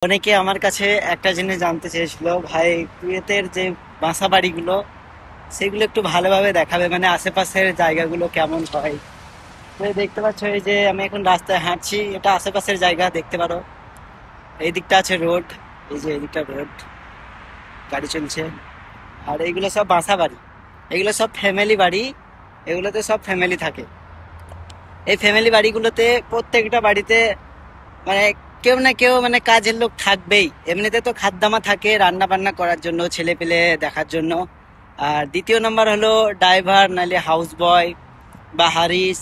অনেকে আমার কাছে একটা জিনিস জানতে চেয়েছিল, ভাই কুয়েতের যে বাসা বাড়িগুলো সেগুলো একটু ভালোভাবে দেখাবে, মানে আশেপাশের জায়গাগুলো কেমন হয়। তো এই দেখতে পাচ্ছ, এই যে আমি এখন রাস্তায় হাঁটছি, এটা আশেপাশের জায়গা দেখতে পারো। এই দিকটা আছে রোড, এই যে এই দিকটা রোড, গাড়ি চলছে। আর এইগুলো সব বাসা বাড়ি, এগুলো সব ফ্যামিলি বাড়ি, এগুলোতে সব ফ্যামিলি থাকে। এই ফ্যামিলি বাড়িগুলোতে প্রত্যেকটা বাড়িতে মানে কেউ না কেউ মানে কাজের লোক থাকবেই। এমনিতে তো খাদ্দামা থাকে রান্না বান্না করার জন্য, ছেলে পেলে দেখার জন্য। আর দ্বিতীয় নম্বর হলো ড্রাইভার, নাহলে হাউস বয় বা হারিস,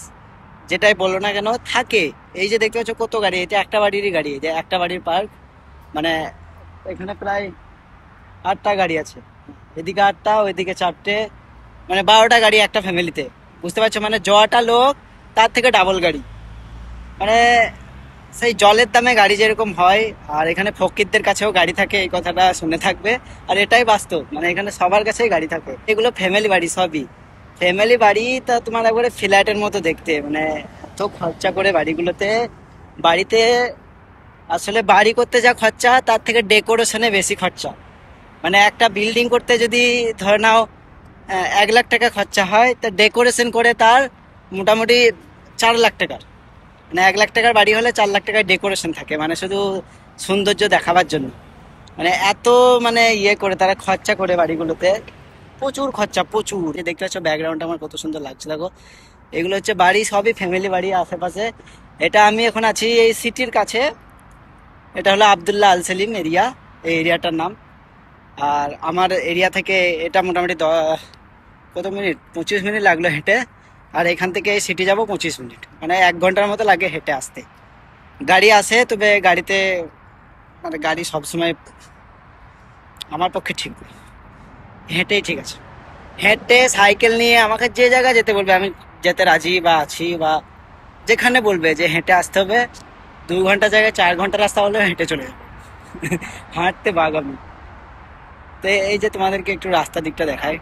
যেটাই বলো না কেন থাকে। এই যে দেখতে পাচ্ছ কত গাড়ি, এটা একটা বাড়িরই গাড়ি, এই যে একটা বাড়ির পার্ক। মানে এখানে প্রায় 8টা গাড়ি আছে, এদিকে 8টা ওইদিকে 4টে, মানে 12টা গাড়ি একটা ফ্যামিলিতে। বুঝতে পারছো, মানে জটা লোক তার থেকে ডাবল গাড়ি। মানে সেই জলের দামে গাড়ি যেরকম হয়, আর এখানে ফকিরদের কাছেও গাড়ি থাকে, এই কথাটা শুনে থাকবে। আর এটাই বাস্তব, মানে এখানে সবার কাছেই গাড়ি থাকে। এগুলো ফ্যামিলি বাড়ি, সবই ফ্যামিলি বাড়ি। তা তোমার একবারে ফ্ল্যাটের মতো দেখতে, মানে এত খরচা করে বাড়িগুলোতে। বাড়িতে আসলে বাড়ি করতে যা খরচা, তার থেকে ডেকোরেশনে বেশি খরচা। মানে একটা বিল্ডিং করতে যদি ধরে নাও 1 লাখ টাকা খরচা হয়, তা ডেকোরেশন করে তার মোটামুটি 4 লাখ টাকার, মানে 1 লাখ টাকার বাড়ি হলে 4 লাখ টাকার ডেকোরেশন থাকে, মানে শুধু সৌন্দর্য দেখাবার জন্য। মানে এত মানে ইয়ে করে তারা খরচা করে বাড়িগুলোতে, প্রচুর খরচা প্রচুর। এই দেখতে পাচ্ছ ব্যাকগ্রাউন্ডটা আমার কত সুন্দর লাগছে, দেখো। এগুলো হচ্ছে বাড়ি, সবই ফ্যামিলি বাড়ি আশেপাশে। এটা আমি এখন আছি এই সিটির কাছে, এটা হলো আবদুল্লাহ আল সেলিম এরিয়া, এই এরিয়াটার নাম। আর আমার এরিয়া থেকে এটা মোটামুটি কত মিনিট, 25 মিনিট লাগলো হেঁটে। আর এখান থেকে সিটি যাব 25 মিনিট, মানে 1 ঘন্টার মতো লাগে হেঁটে আসতে। গাড়ি আসে, তবে গাড়িতে মানে গাড়ি সবসময় আমার পক্ষে ঠিক নয়, হেঁটেই ঠিক আছে। হেঁটে সাইকেল নিয়ে আমাকে যে জায়গায় যেতে বলবে আমি যেতে রাজি বা আছি, বা যেখানে বলবে যে হেঁটে আসতে হবে, 2 ঘন্টা জায়গায় 4 ঘন্টা রাস্তা হলেও হেঁটে চলে যাবে। হাঁটতে বাগ আমি। তো এই যে তোমাদেরকে একটু রাস্তা দিকটা দেখায়,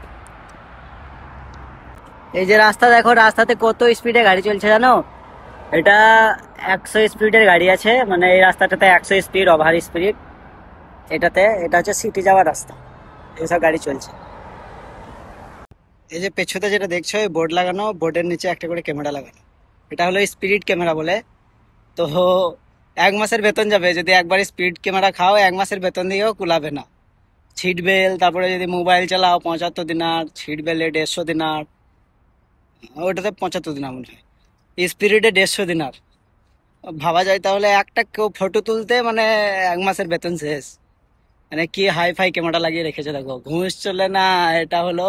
এই যে রাস্তা দেখো, রাস্তাতে কত স্পিডে গাড়ি চলছে জানো। এটা 100 স্পিডের গাড়ি আছে, মানে এই রাস্তাটাতে 100 স্পিড, ওভার স্পিড এটাতে। এটা হচ্ছে সিটি যাওয়ার রাস্তা, এইসব গাড়ি চলছে। এই যে পেছনে যেটা দেখছো, এই বোর্ড লাগানো, বোর্ডের নিচে একটা করে ক্যামেরা লাগানো, এটা হলো স্পিরিট ক্যামেরা বলে। তো 1 মাসের বেতন যাবে যদি একবার স্পিড ক্যামেরা খাও, 1 মাসের বেতন দিয়েও কুলাবে না। ছিট বেল, তারপরে যদি মোবাইল চালাও 75 দিনার, ছিট বেলে 150 দিনার, ওটাতে 75 দিনার মনে হয়, স্পিরিটে 150 দিনার। ভাবা যায় তাহলে একটা কেউ ফটো তুলতে মানে 1 মাসের বেতন শেষ। মানে কি হাই ফাই ক্যামেরা লাগিয়ে রেখেছে দেখো, ঘুষ চলে না। এটা হলো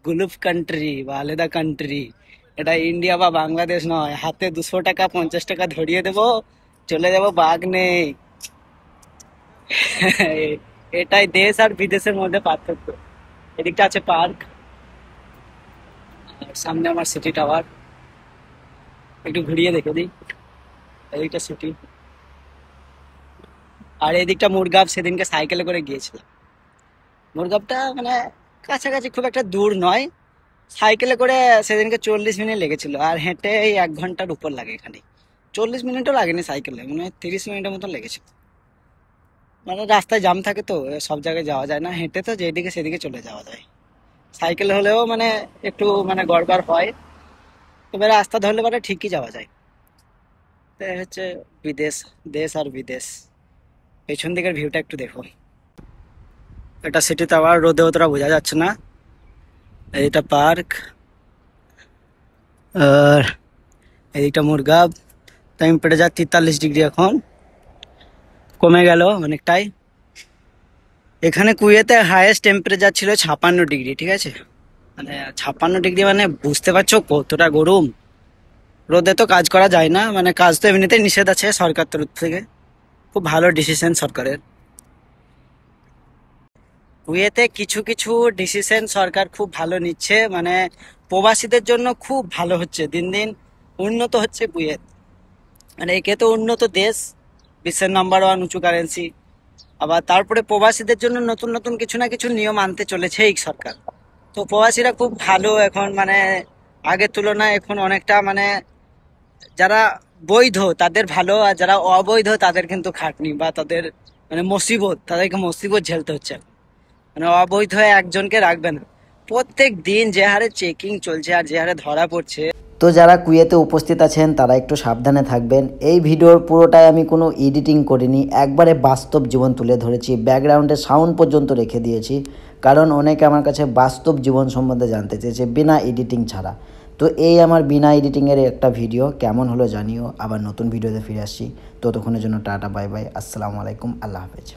গুলফ কান্ট্রি বা আলাদা কান্ট্রি। এটা ইন্ডিয়া বা বাংলাদেশ নয়, হাতে 200 টাকা 50 টাকা ধরিয়ে দেবো, চলে যাবো, বাঘ নেই। এটাই দেশ আর বিদেশের মধ্যে পার্থক্য। এদিকটা আছে পার্ক, আর সামনে আমার সিটি টাওয়ার, একটু ঘুরিয়ে দেখে দিই। এদিকটা সিটি, আর এদিকটা মুরগাব। সেদিনকে সাইকেলে করে গিয়েছিলাম মুরগাবটা, মানে কাছাকাছি, খুব একটা দূর নয়। সাইকেলে করে সেদিনকে 40 মিনিট লেগেছিল, আর হেঁটে এই 1 ঘন্টার উপর লাগে এখানে। 40 মিনিটও লাগেনি, সাইকেলে মনে হয় 30 মিনিটের মতো লেগেছিল। মানে রাস্তায় জাম থাকে তো, সব জায়গায় যাওয়া যায় না, হেঁটে তো যেদিকে সেদিকে চলে যাওয়া যায়। সাইকেল হলেও মানে একটু মানে গড়বড় হয়, তবে রাস্তা ধরলে পরে ঠিকই যাওয়া যায়। তো এই হচ্ছে বিদেশ, দেশ আর বিদেশ। পেছন দিকের ভিউটা একটু দেখো, এটা সিটিতে আবার রোদে অতটা বোঝা যাচ্ছে না। এইটা পার্ক, আর এইটা মুরগাব। টেম্পারেচার 43 ডিগ্রি, এখন কমে গেল অনেকটাই। এখানে কুয়েতে হাইয়েস্ট টেম্পারেচার ছিল 56 ডিগ্রি, ঠিক আছে। মানে 56 ডিগ্রি, মানে বুঝতে পারছো কতটা গরম। রোদে তো কাজ করা যায় না, মানে কাজ তো এমনিতেই নিষেধ আছে সরকার তরফ থেকে। খুব ভালো ডিসিশন সরকারের। কুয়েতে কিছু কিছু ডিসিশন সরকার খুব ভালো নিচ্ছে, মানে প্রবাসীদের জন্য খুব ভালো হচ্ছে, দিন দিন উন্নত হচ্ছে কুয়েত। মানে একে তো উন্নত দেশ, বিশ্বের নাম্বার 1 উঁচু কারেন্সি। আবার তারপরে প্রবাসীদের জন্য নতুন নতুন কিছু না কিছু নিয়ম আনতে চলেছে এই সরকার। তো প্রবাসীরা খুব ভালো এখন, মানে আগের তুলনায় এখন অনেকটা, মানে যারা বৈধ তাদের ভালো, আর যারা অবৈধ তাদের কিন্তু খাটনি বা তাদের মানে মুসিবত, তাদেরকে মুসিবত ঝেলতে হচ্ছে। মানে অবৈধ হয়ে একজনকে রাখবে না, প্রত্যেক দিন যে হারে চেকিং চলছে আর যে হারে ধরা পড়ছে। তো যারা কুয়েতে উপস্থিত আছেন তারা একটু সাবধানে থাকবেন। এই ভিডিওর পুরোটাই আমি কোনো এডিটিং করিনি, একবারে বাস্তব জীবন তুলে ধরেছি, ব্যাকগ্রাউন্ডে সাউন্ড পর্যন্ত রেখে দিয়েছি, কারণ অনেকে আমার কাছে বাস্তব জীবন সম্বন্ধে জানতে চেয়েছে বিনা এডিটিং ছাড়া। তো এই আমার বিনা এডিটিংয়ের একটা ভিডিও কেমন হলো জানিও। আবার নতুন ভিডিওতে ফিরে আসছি, ততক্ষণের জন্য টাটা বাই বাই, আসসালামু আলাইকুম, আল্লাহ হাফেজ।